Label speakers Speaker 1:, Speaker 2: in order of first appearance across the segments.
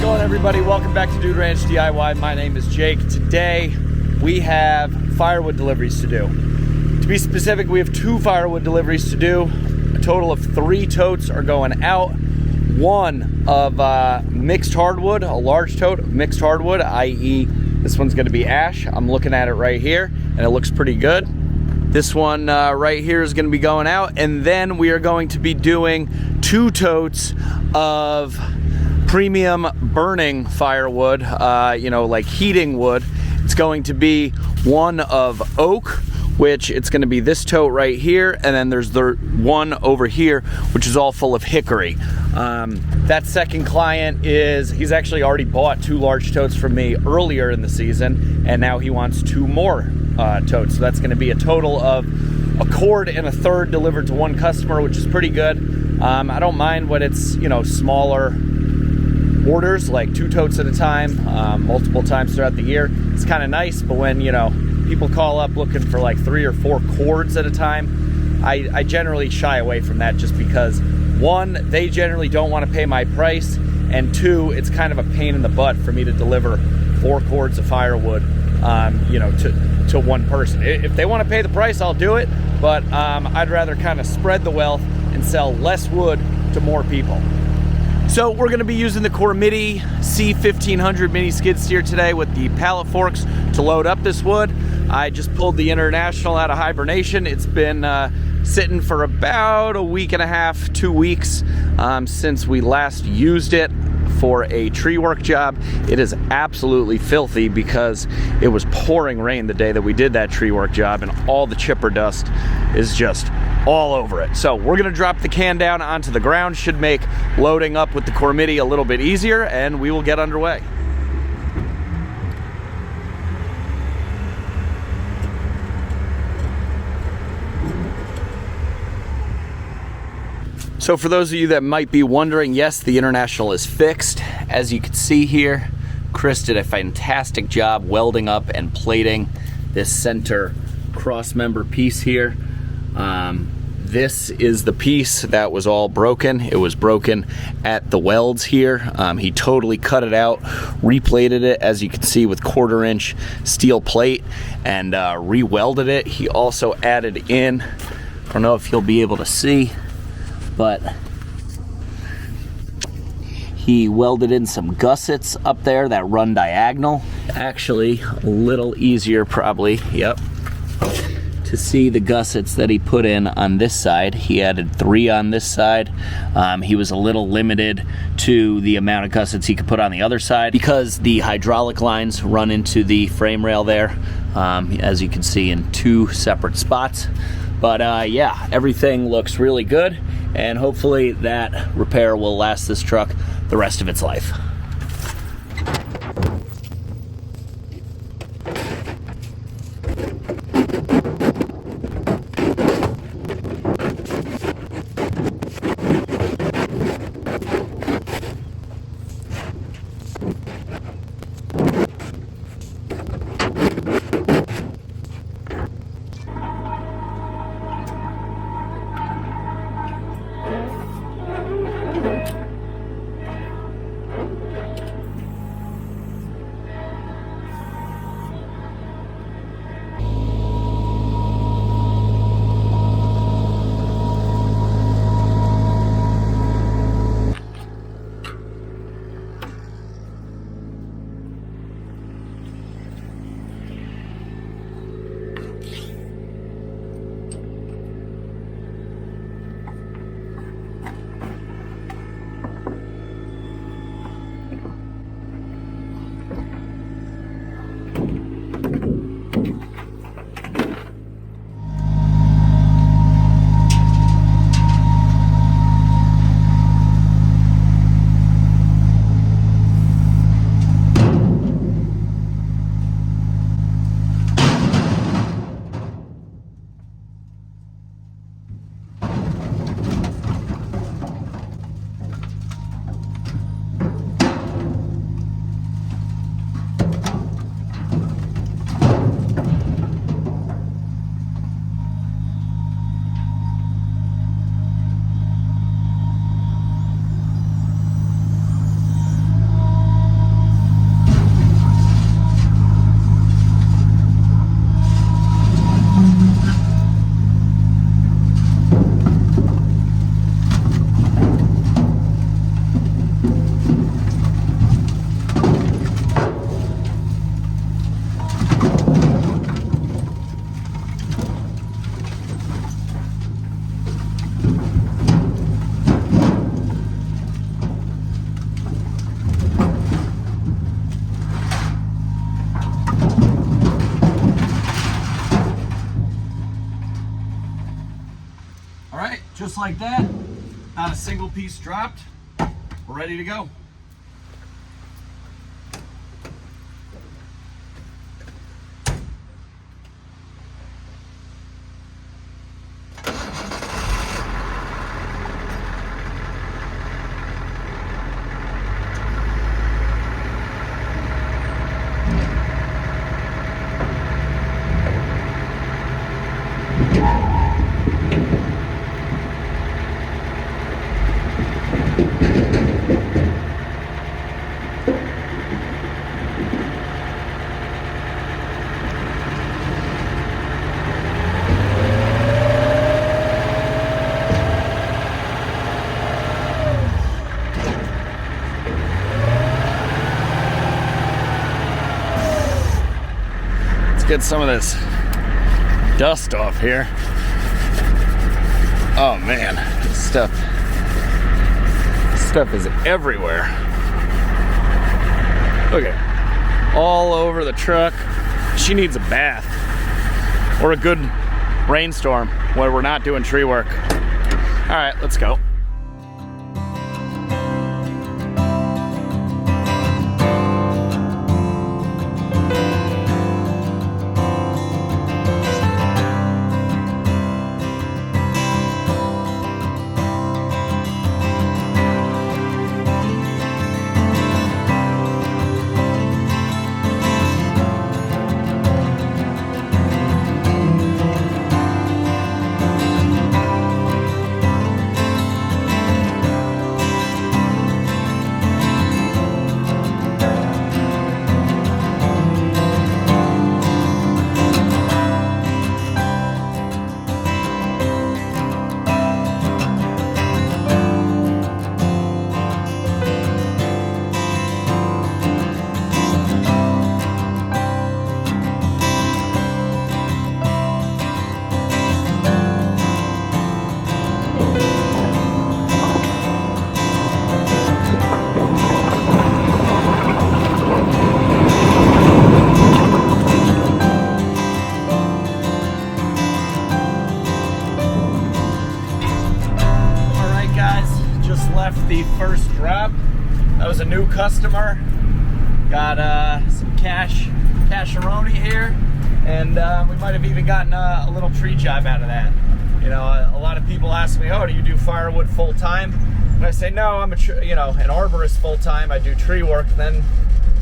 Speaker 1: going, everybody? Welcome back to Dude Ranch DIY. My name is Jake. Today we have firewood deliveries to do. To be specific, we have 2 firewood deliveries to do. A total of 3 totes are going out. One of mixed hardwood, a large tote of mixed hardwood, i.e. this one's going to be ash. I'm looking at it right here and it looks pretty good. This one right here is going to be going out, and then we are going to be doing 2 totes of premium burning firewood, you know, like heating wood. It's going to be one of oak, which it's going to be this tote right here, and then there's the one over here, which is all full of hickory. That second client he's actually already bought 2 large totes from me earlier in the season, and now he wants 2 more totes. So that's going to be a total of a cord and a third delivered to one customer, which is pretty good. I don't mind when it's, you know, smaller orders, like 2 totes at a time, multiple times throughout the year. It's kind of nice, but when, you know, people call up looking for like 3 or 4 cords at a time, I generally shy away from that, just because 1, they generally don't want to pay my price, and 2, it's kind of a pain in the butt for me to deliver 4 cords of firewood, you know, to one person. If they want to pay the price, I'll do it, but I'd rather kind of spread the wealth and sell less wood to more people. So we're going to be using the Cormidi C1500 mini skid steer today with the pallet forks to load up this wood. I just pulled the International out of hibernation. It's been sitting for about a week and a half, 2 weeks since we last used it for a tree work job. It is absolutely filthy because it was pouring rain the day that we did that tree work job, and all the chipper dust is just all over it. So we're gonna drop the can down onto the ground. Should make loading up with the Cormidi a little bit easier, and we will get underway. So for those of you that might be wondering, yes, the International is fixed. As you can see here, Chris did a fantastic job welding up and plating this center cross member piece here. This is the piece that was all broken. It was broken at the welds here. He totally cut it out, replated it, as you can see, with 1/4-inch steel plate, and re-welded it. He also added in, I don't know if you'll be able to see, but he welded in some gussets up there that run diagonal. Actually, a little easier probably, yep, to see the gussets that he put in on this side. He added 3 on this side. He was a little limited to the amount of gussets he could put on the other side because the hydraulic lines run into the frame rail there, as you can see, in 2 separate spots. But yeah, everything looks really good, and hopefully that repair will last this truck the rest of its life. Just like that, not a single piece dropped. We're ready to go. Get some of this dust off here. Oh man, this stuff is everywhere. Look at it, all over the truck. She needs a bath or a good rainstorm where we're not doing tree work. All right, let's go. The first drop. That was a new customer. Got some casheroni here, and we might have even gotten a little tree job out of that. You know, a lot of people ask me, "Oh, do you do firewood full time?" And I say, "No, I'm an arborist full time. I do tree work." Then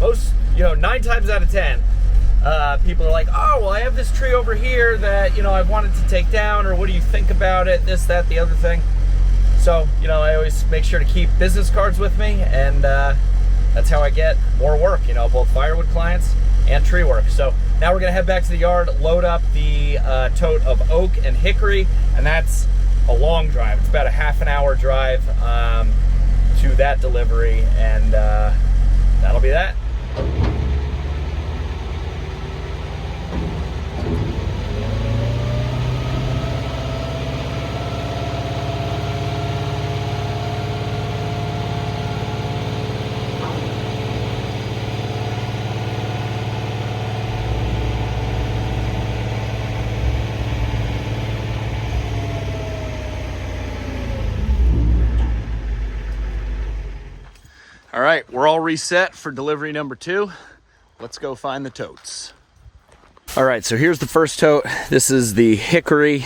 Speaker 1: most, 9 times out of 10, people are like, "Oh, well, I have this tree over here that I've wanted to take down, or what do you think about it? This, that, the other thing." So, I always make sure to keep business cards with me, and that's how I get more work, both firewood clients and tree work. So now we're gonna head back to the yard, load up the tote of Oak and Hickory, and that's a long drive. It's about a half an hour drive to that delivery, and that'll be that. All right, we're all reset for delivery number 2. Let's go find the totes. All right, so here's the first tote. This is the Hickory.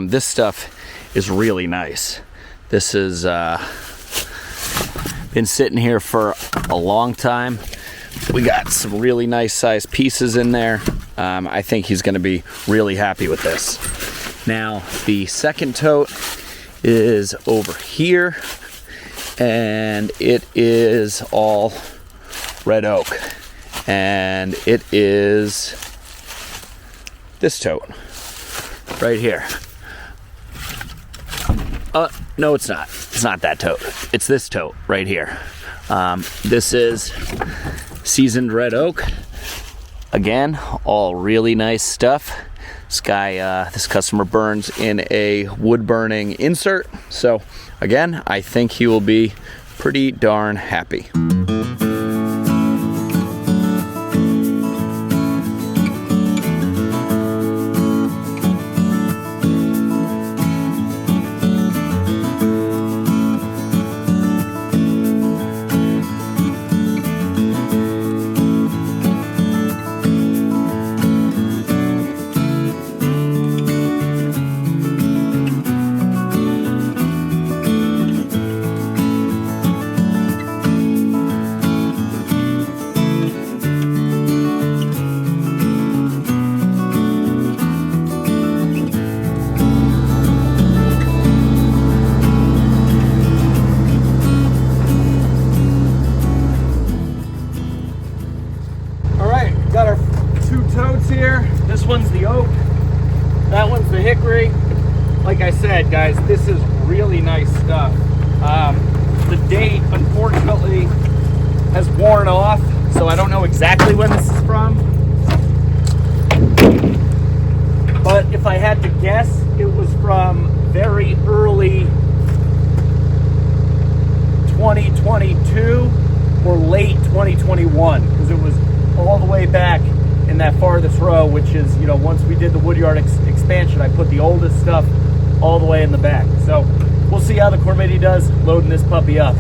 Speaker 1: This stuff is really nice. This has been sitting here for a long time. We got some really nice sized pieces in there. I think he's gonna be really happy with this. Now, the second tote is over here, and it is all red oak, and it is this tote right here. No, it's not. It's not that tote. It's this tote right here. This is seasoned red oak. Again, all really nice stuff. This customer burns in a wood burning insert. So again, I think he will be pretty darn happy. totes here. This one's the Oak, that one's the Hickory. Like I said, guys, this is really nice stuff. The date, unfortunately, has worn off, so I don't know exactly when this is from. But if I had to guess, it was from very early 2022 or late 2021, because it was all the way back in that farthest row, which is, you know, once we did the Woodyard expansion, I put the oldest stuff all the way in the back. So we'll see how the Cormidi does loading this puppy up.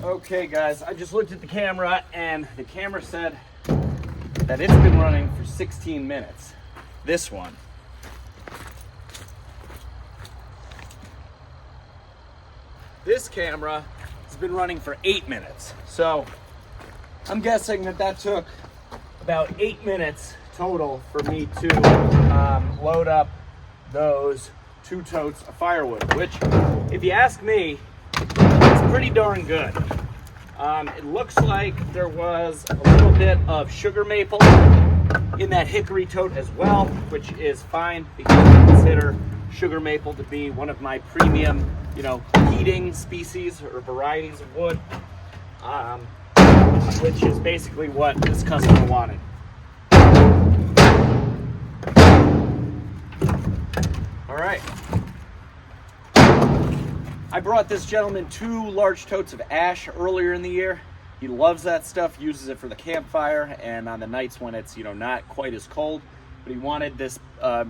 Speaker 1: Okay guys, I just looked at the camera and the camera said that it's been running for 16 minutes. This one. This camera has been running for 8 minutes. So I'm guessing that that took about 8 minutes total for me to load up those 2 totes of firewood, which, if you ask me, it's pretty darn good. It looks like there was a little bit of sugar maple in that hickory tote as well, which is fine because I consider sugar maple to be one of my premium, you know, heating species or varieties of wood, which is basically what this customer wanted. All right. I brought this gentleman 2 large totes of ash earlier in the year. He loves that stuff, uses it for the campfire and on the nights when it's, you know, not quite as cold. But he wanted this,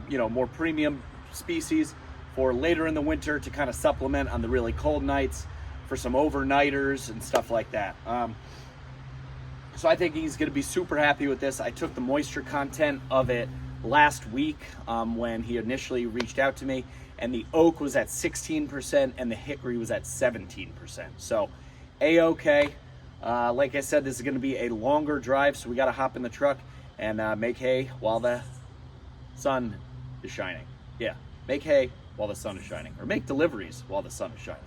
Speaker 1: you know, more premium species for later in the winter to kind of supplement on the really cold nights for some overnighters and stuff like that. So I think he's going to be super happy with this. I took the moisture content of it last week when he initially reached out to me, and the oak was at 16% and the hickory was at 17%. So A-okay. Like I said, this is going to be a longer drive, so we got to hop in the truck and make hay while the sun is shining. Yeah, make hay while the sun is shining, or make deliveries while the sun is shining.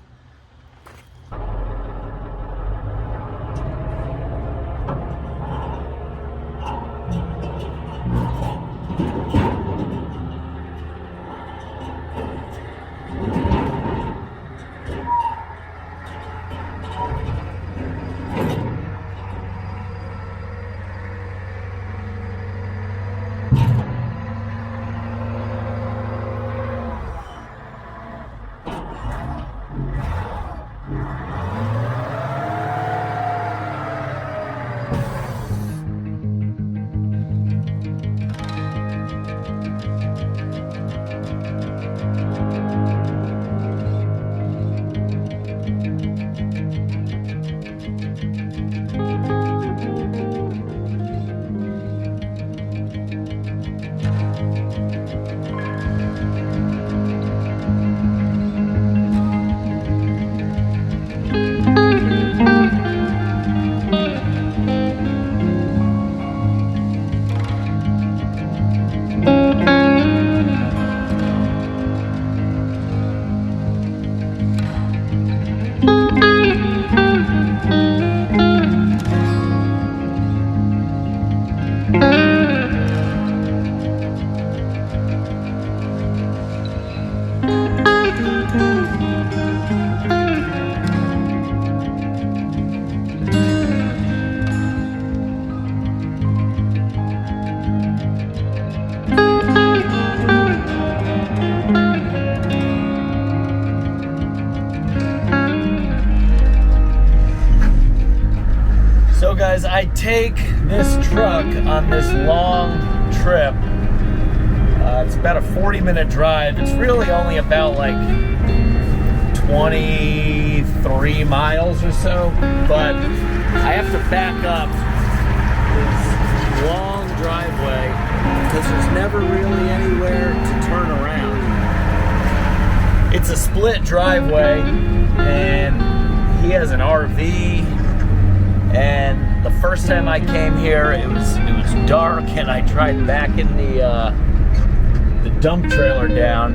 Speaker 1: So guys, I take this truck on this long trip. It's about a 40-minute drive. It's really only about like 23 miles or so, but I have to back up this long driveway because there's never really anywhere to turn around. It's a split driveway, and he has an RV. And the first time I came here, it was dark, and I tried backing the dump trailer down,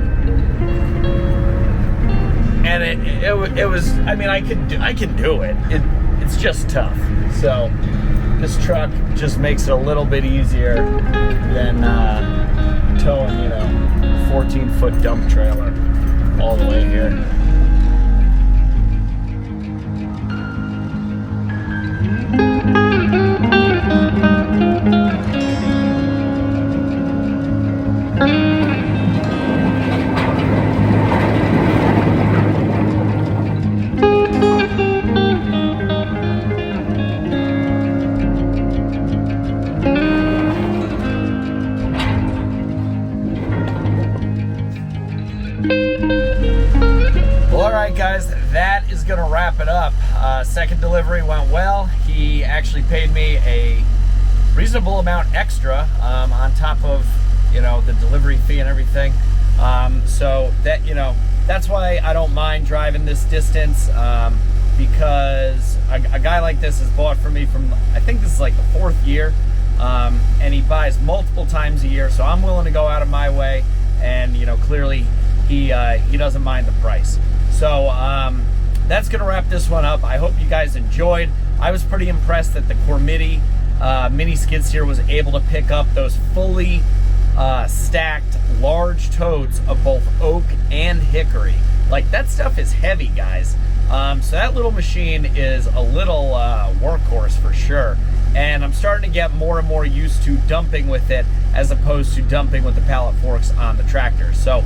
Speaker 1: and it was. I mean, I can do it. It's just tough. So this truck just makes it a little bit easier than towing, a 14-foot dump trailer all the way here. Guys, that is gonna wrap it up. Second delivery went well. He actually paid me a reasonable amount extra on top of the delivery fee and everything. So that that's why I don't mind driving this distance, because a guy like this has bought from me from, I think this is like the 4th year, and he buys multiple times a year. So I'm willing to go out of my way, and clearly he doesn't mind the price. So that's gonna wrap this one up. I hope you guys enjoyed. I was pretty impressed that the Cormidi mini skid steer was able to pick up those fully stacked large totes of both oak and hickory. Like, that stuff is heavy, guys. So that little machine is a little workhorse for sure. And I'm starting to get more and more used to dumping with it as opposed to dumping with the pallet forks on the tractor. So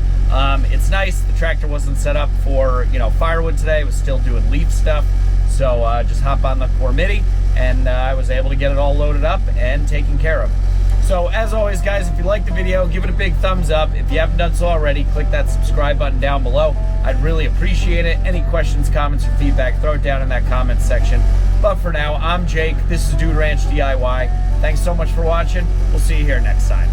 Speaker 1: it's nice. The tractor wasn't set up for firewood today. It was still doing leaf stuff. So just hop on the Cormidi, and I was able to get it all loaded up and taken care of. So as always, guys, if you liked the video, give it a big thumbs up. If you haven't done so already, click that subscribe button down below. I'd really appreciate it. Any questions, comments, or feedback, throw it down in that comment section. But for now, I'm Jake. This is Dude Ranch DIY. Thanks so much for watching. We'll see you here next time.